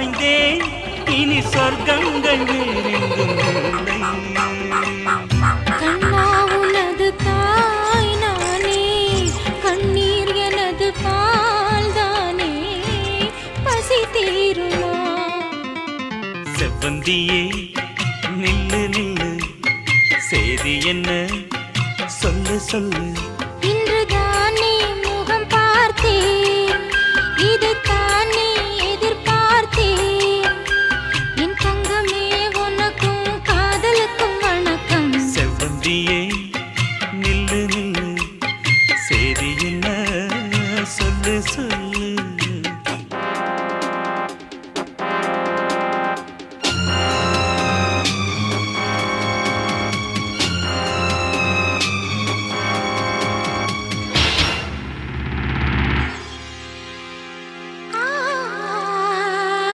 சாய்ந்தேன் இனி சொர்க்கங்கள் வேறெங்கும் இல்லை. கண்ணா உனது தாய் நானே, கண்ணீர் எனது பால் தானே, பசி தீருமா? செவ்வந்தியே நில்லு நில்லு, சேதி என்ன சொல்லு சொல்லு.